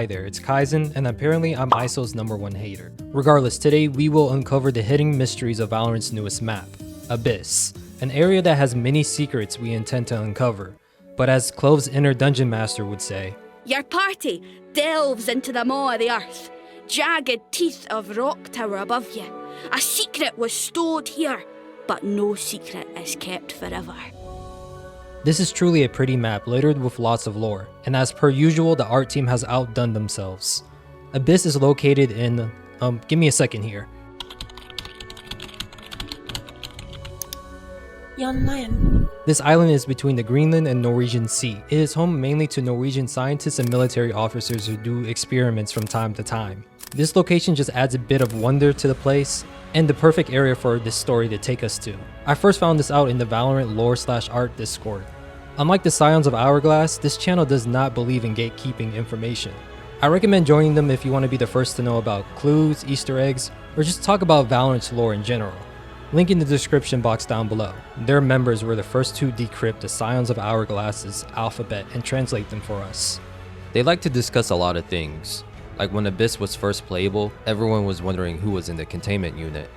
Hi there, it's Kaizen, and apparently I'm ISO's #1 hater. Regardless, today we will uncover the hidden mysteries of Valorant's newest map, Abyss, an area that has many secrets we intend to uncover. But as Clove's inner dungeon master would say, your party delves into the maw of the earth, jagged teeth of rock tower above you. A secret was stored here, but no secret is kept forever. this is truly a pretty map littered with lots of lore, and as per usual, the art team has outdone themselves. Abyss is located in, give me a second here. This island is between the Greenland and Norwegian Sea. It is home mainly to Norwegian scientists and military officers who do experiments from time to time. This location just adds a bit of wonder to the place, and the perfect area for this story to take us to. I first found this out in the Valorant lore/art Discord. Unlike the Scions of Hourglass, this channel does not believe in gatekeeping information. I recommend joining them if you want to be the first to know about clues, Easter eggs, or just talk about Valorant's lore in general. Link in the description box down below. Their members were the first to decrypt the Scions of Hourglass's alphabet and translate them for us. They like to discuss a lot of things. Like when Abyss was first playable, everyone was wondering who was in the containment unit.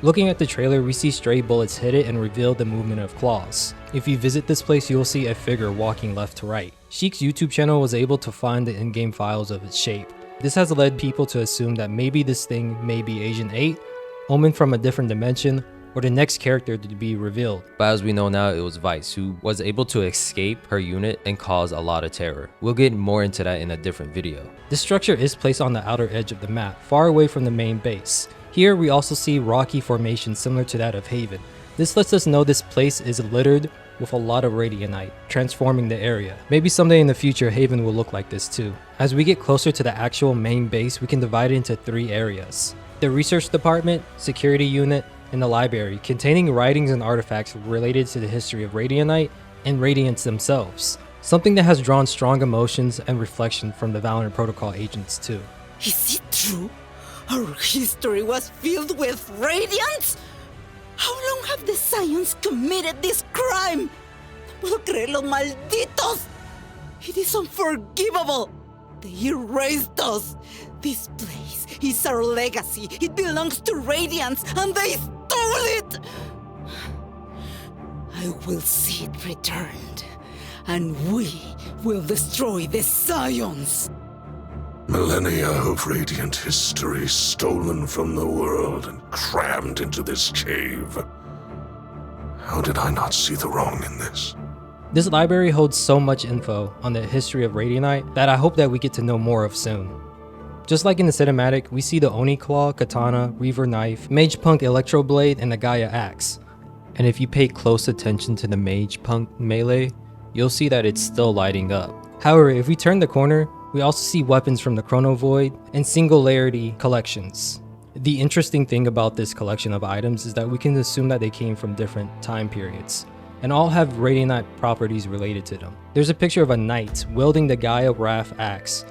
Looking at the trailer, we see stray bullets hit it and reveal the movement of claws. If you visit this place, you'll see a figure walking left to right. Sheik's YouTube channel was able to find the in-game files of its shape. This has led people to assume that maybe this thing may be Agent 8, Omen from a different dimension, or the next character to be revealed. But as we know now, it was Vice, who was able to escape her unit and cause a lot of terror. We'll get more into that in a different video. This structure is placed on the outer edge of the map, far away from the main base. Here we also see rocky formation similar to that of Haven. This lets us know this place is littered with a lot of Radianite, transforming the area. Maybe someday in the future Haven will look like this too. As we get closer to the actual main base, we can divide it into 3 areas. The research department, security unit, and the library, containing writings and artifacts related to the history of Radianite and Radiants themselves. Something that has drawn strong emotions and reflection from the Valorant Protocol agents too. Is it true? Our history was filled with Radiants? How long have the Scions committed this crime? No puedo creerlo, malditos! It is unforgivable! They erased us! This place is our legacy. It belongs to Radiants, and they stole it! I will see it returned, and we will destroy the Scions! Millennia of radiant history stolen from the world and crammed into this cave. How did I not see the wrong in this? This library holds so much info on the history of Radianite that I hope that we get to know more of soon. Just like in the cinematic, we see the Oni Claw, Katana, Reaver Knife, Mage Punk Electro Blade, and the Gaia Axe. And if you pay close attention to the Mage Punk melee, you'll see that it's still lighting up. However, if we turn the corner, we also see weapons from the Chrono Void and Singularity collections. The interesting thing about this collection of items is that we can assume that they came from different time periods, and all have Radianite properties related to them. There's a picture of a knight wielding the Gaia Wrath axe,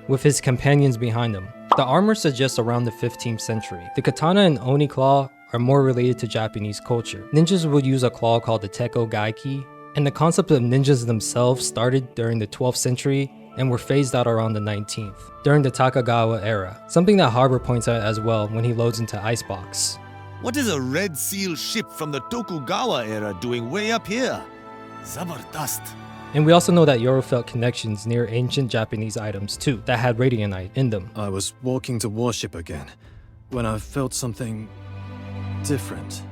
with his companions behind him. The armor suggests around the 15th century. The katana and Oni claw are more related to Japanese culture. Ninjas would use a claw called the Tekko Gaiki, and the concept of ninjas themselves started during the 12th century and were phased out around the 19th, during the Takagawa era. Something that Harbor points out as well when he loads into Icebox. What is a Red Seal ship from the Tokugawa era doing way up here? Zabardast. And we also know that Yoro felt connections near ancient Japanese items too, that had Radianite in them. I was walking to warship again, when I felt something different.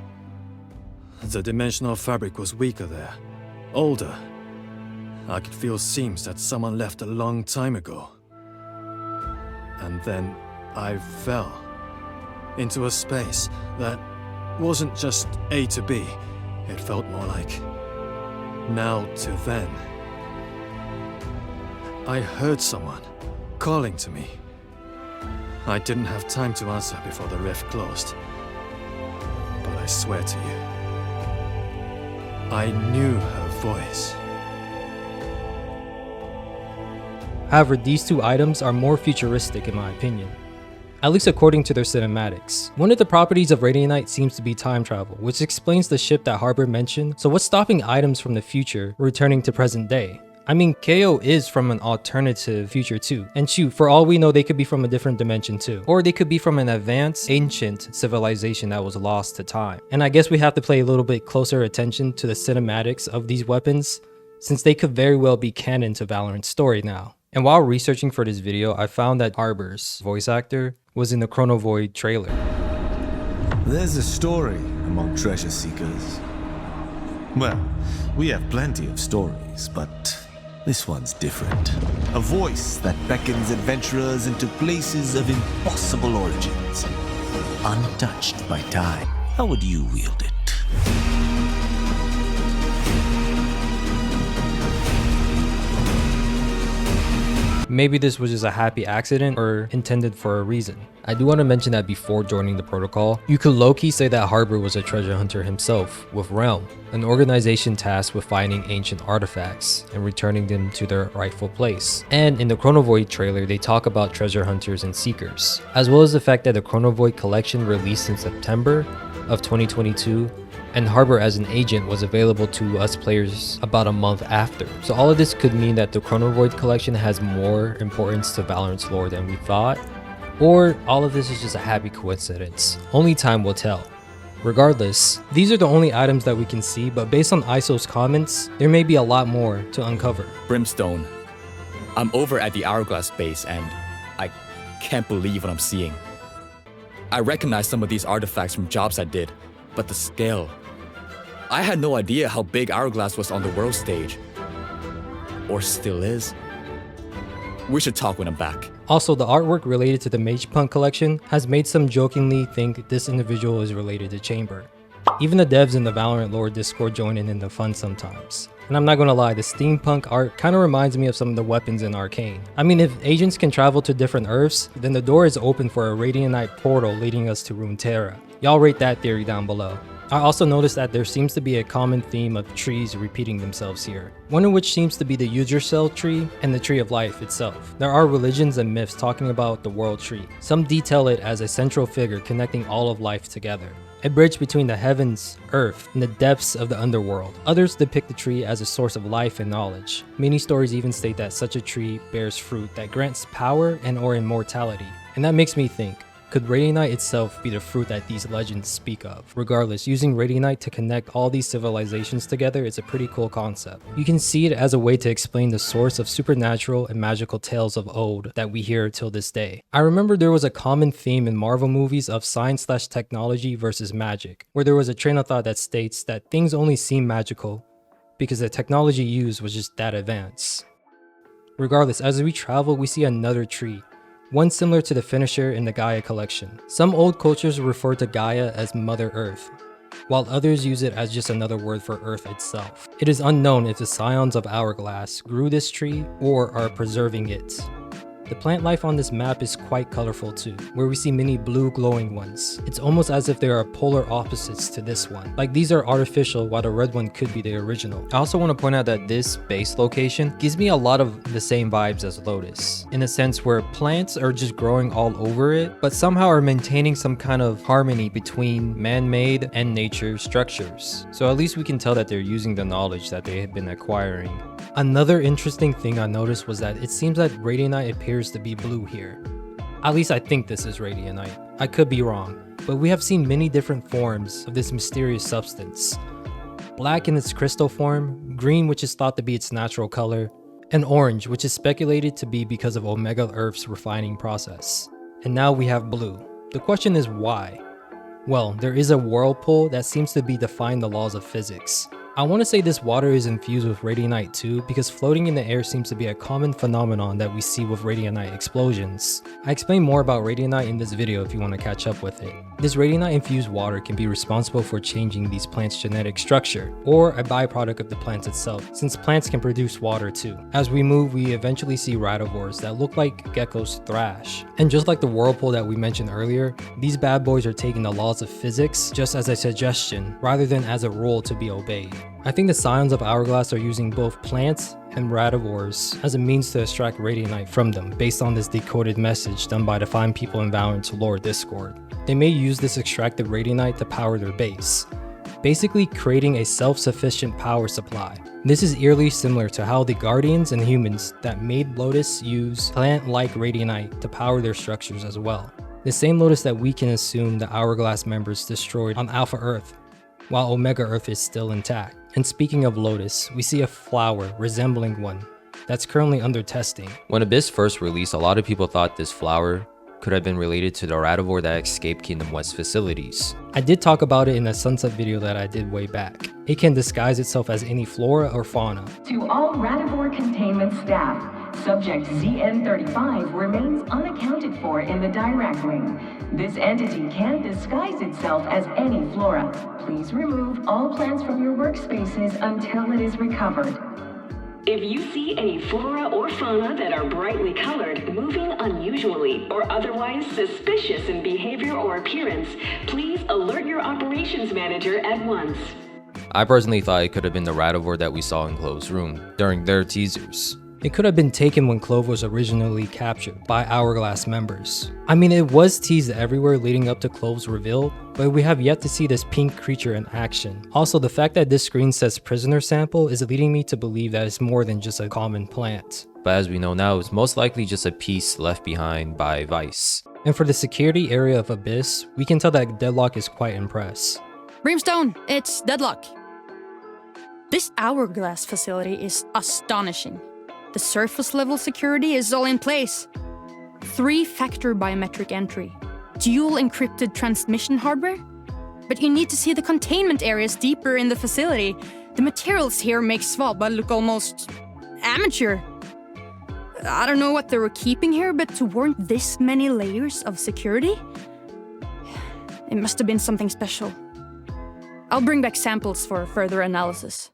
The dimensional fabric was weaker there, older. I could feel seams that someone left a long time ago. And then I fell into a space that wasn't just A to B. It felt more like now to then. I heard someone calling to me. I didn't have time to answer before the rift closed. But I swear to you, I knew her voice. However, these two items are more futuristic in my opinion, at least according to their cinematics. One of the properties of Radianite seems to be time travel, which explains the ship that Harbor mentioned. So what's stopping items from the future returning to present day? I mean, KO is from an alternative future too. And shoot, for all we know, they could be from a different dimension too. Or they could be from an advanced, ancient civilization that was lost to time. And I guess we have to pay a little bit closer attention to the cinematics of these weapons, since they could very well be canon to Valorant's story now. And while researching for this video, I found that Harbor's voice actor was in the Chrono Void trailer. There's a story among treasure seekers. Well, we have plenty of stories, but this one's different. A voice that beckons adventurers into places of impossible origins, untouched by time. How would you wield it? Maybe this was just a happy accident or intended for a reason. I do want to mention that before joining the protocol, you could low-key say that Harbor was a treasure hunter himself with Realm, an organization tasked with finding ancient artifacts and returning them to their rightful place. And in the Chrono Void trailer, they talk about treasure hunters and seekers, as well as the fact that the Chrono Void collection released in September of 2022, and Harbor as an agent was available to us players about a month after. So all of this could mean that the Chrono Void collection has more importance to Valorant's lore than we thought, or all of this is just a happy coincidence. Only time will tell. Regardless, these are the only items that we can see, but based on ISO's comments, there may be a lot more to uncover. Brimstone. I'm over at the Hourglass base and I can't believe what I'm seeing. I recognize some of these artifacts from jobs I did, but the scale. I had no idea how big Hourglass was on the world stage. Or still is. We should talk when I'm back. Also, the artwork related to the Magepunk collection has made some jokingly think this individual is related to Chamber. Even the devs in the Valorant lore Discord join in the fun sometimes. And I'm not gonna lie, the steampunk art kinda reminds me of some of the weapons in Arcane. I mean, if agents can travel to different Earths, then the door is open for a Radianite portal leading us to Runeterra. Y'all rate that theory down below. I also noticed that there seems to be a common theme of trees repeating themselves here, one of which seems to be the Yggdrasil tree and the Tree of Life itself. There are religions and myths talking about the World Tree. Some detail it as a central figure connecting all of life together, a bridge between the heavens, earth, and the depths of the underworld. Others depict the tree as a source of life and knowledge. Many stories even state that such a tree bears fruit that grants power and or immortality. And that makes me think, could Radianite itself be the fruit that these legends speak of? Regardless, using Radianite to connect all these civilizations together is a pretty cool concept. You can see it as a way to explain the source of supernatural and magical tales of old that we hear till this day. I remember there was a common theme in Marvel movies of science/technology versus magic, where there was a train of thought that states that things only seem magical because the technology used was just that advanced. Regardless, as we travel, we see another tree, one similar to the finisher in the Gaia collection. Some old cultures refer to Gaia as Mother Earth, while others use it as just another word for Earth itself. It is unknown if the Scions of Hourglass grew this tree or are preserving it. The plant life on this map is quite colorful too, where we see many blue glowing ones. It's almost as if there are polar opposites to this one. Like these are artificial while the red one could be the original. I also want to point out that this base location gives me a lot of the same vibes as Lotus, in a sense where plants are just growing all over it, but somehow are maintaining some kind of harmony between man-made and nature structures. So at least we can tell that they're using the knowledge that they have been acquiring. Another interesting thing I noticed was that it seems that Radianite appears to be blue here. At least I think this is Radianite. I could be wrong, but we have seen many different forms of this mysterious substance. Black in its crystal form, green which is thought to be its natural color, and orange which is speculated to be because of Omega Earth's refining process. And now we have blue. The question is why? Well, there is a whirlpool that seems to be defying the laws of physics. I want to say this water is infused with Radianite too, because floating in the air seems to be a common phenomenon that we see with Radianite explosions. I explain more about Radianite in this video if you want to catch up with it. This Radianite infused water can be responsible for changing these plants' genetic structure, or a byproduct of the plant itself, since plants can produce water too. As we move, we eventually see Radivores that look like geckos thrash. And just like the whirlpool that we mentioned earlier, these bad boys are taking the laws of physics just as a suggestion, rather than as a rule to be obeyed. I think the Scions of Hourglass are using both plants and Radivores as a means to extract Radianite from them based on this decoded message done by the fine people in Valorant's lore Discord. They may use this extracted Radianite to power their base. basically creating a self-sufficient power supply. This is eerily similar to how the Guardians and humans that made Lotus use plant-like Radianite to power their structures as well. The same Lotus that we can assume the Hourglass members destroyed on Alpha Earth, while Omega Earth is still intact. And speaking of Lotus, we see a flower resembling one that's currently under testing. When Abyss first released, a lot of people thought this flower could have been related to the Radivore that escaped Kingdom West facilities. I did talk about it in a sunset video that I did way back. It can disguise itself as any flora or fauna. To all Radivore containment staff, subject ZN35 remains unaccounted for in the direct wing. This entity can disguise itself as any flora. Please remove all plants from your workspaces until it is recovered. If you see any flora or fauna that are brightly colored, moving unusually, or otherwise suspicious in behavior or appearance, please alert your operations manager at once. I personally thought it could have been the Radivore that we saw in Clove's room during their teasers. It could have been taken when Clove was originally captured by Hourglass members. I mean, it was teased everywhere leading up to Clove's reveal, but we have yet to see this pink creature in action. Also, the fact that this screen says prisoner sample is leading me to believe that it's more than just a common plant. But as we know now, it's most likely just a piece left behind by Vice. And for the security area of Abyss, we can tell that Deadlock is quite impressed. Brimstone, it's Deadlock. This Hourglass facility is astonishing. The surface level security is all in place. 3-factor biometric entry, dual encrypted transmission hardware. But you need to see the containment areas deeper in the facility. The materials here make Svalbard look almost amateur. I don't know what they were keeping here, but to warrant this many layers of security? It must have been something special. I'll bring back samples for further analysis.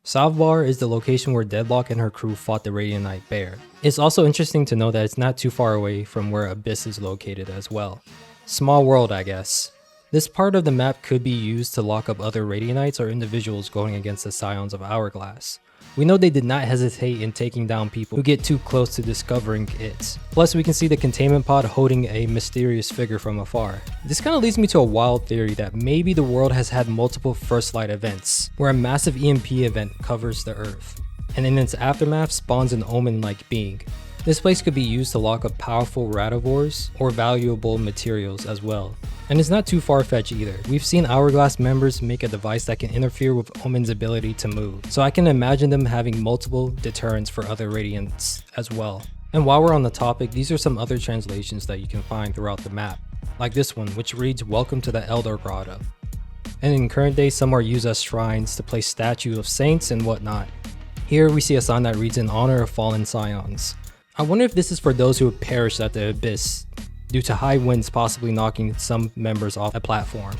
Svalbard is the location where Deadlock and her crew fought the Radianite bear. It's also interesting to know that it's not too far away from where Abyss is located as well. Small world, I guess. This part of the map could be used to lock up other Radianites or individuals going against the Scions of Hourglass. We know they did not hesitate in taking down people who get too close to discovering it. Plus, we can see the containment pod holding a mysterious figure from afar. This kind of leads me to a wild theory that maybe the world has had multiple First Light events, where a massive EMP event covers the Earth, and in its aftermath spawns an omen-like being. This place could be used to lock up powerful Radivores or valuable materials as well. And it's not too far-fetched either. We've seen Hourglass members make a device that can interfere with Omen's ability to move, so I can imagine them having multiple deterrents for other Radiants as well. And while we're on the topic, these are some other translations that you can find throughout the map, like this one, which reads "Welcome to the Elder Grotto." And in current day, some are used as shrines to place statues of saints and whatnot. Here we see a sign that reads "In honor of fallen Scions." I wonder if this is for those who have perished at the Abyss due to high winds possibly knocking some members off a platform.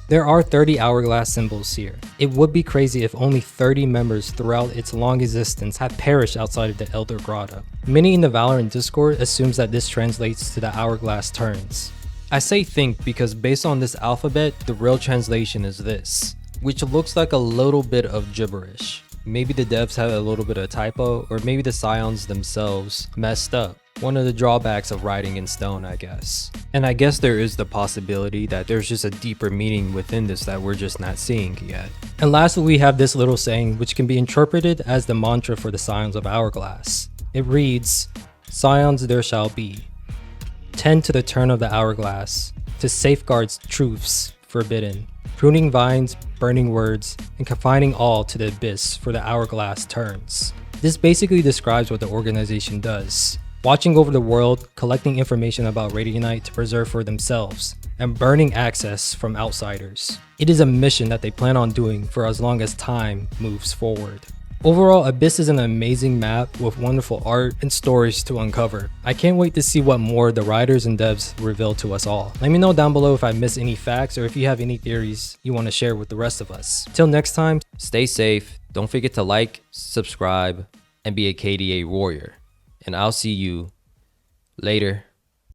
There are 30 Hourglass symbols here. It would be crazy if only 30 members throughout its long existence had perished outside of the Elder Grotto. Many in the VALORANT Discord assumes that this translates to the Hourglass turns. I say think because based on this alphabet, the real translation is this, which looks like a little bit of gibberish. Maybe the devs had a little bit of typo, or maybe the Scions themselves messed up. One of the drawbacks of writing in stone, I guess. And I guess there is the possibility that there's just a deeper meaning within this that we're just not seeing yet. And lastly, we have this little saying which can be interpreted as the mantra for the Scions of Hourglass. It reads, "Scions there shall be. Tend to the turn of the hourglass, to safeguards truths forbidden. Pruning vines, burning words, and confining all to the abyss for the hourglass turns." This basically describes what the organization does. Watching over the world, collecting information about Radianite to preserve for themselves, and burning access from outsiders. It is a mission that they plan on doing for as long as time moves forward. Overall, Abyss is an amazing map with wonderful art and stories to uncover. I can't wait to see what more the writers and devs reveal to us all. Let me know down below if I missed any facts or if you have any theories you want to share with the rest of us. Till next time, Stay safe, don't forget to like, subscribe, and be a KDA warrior. And I'll see you later.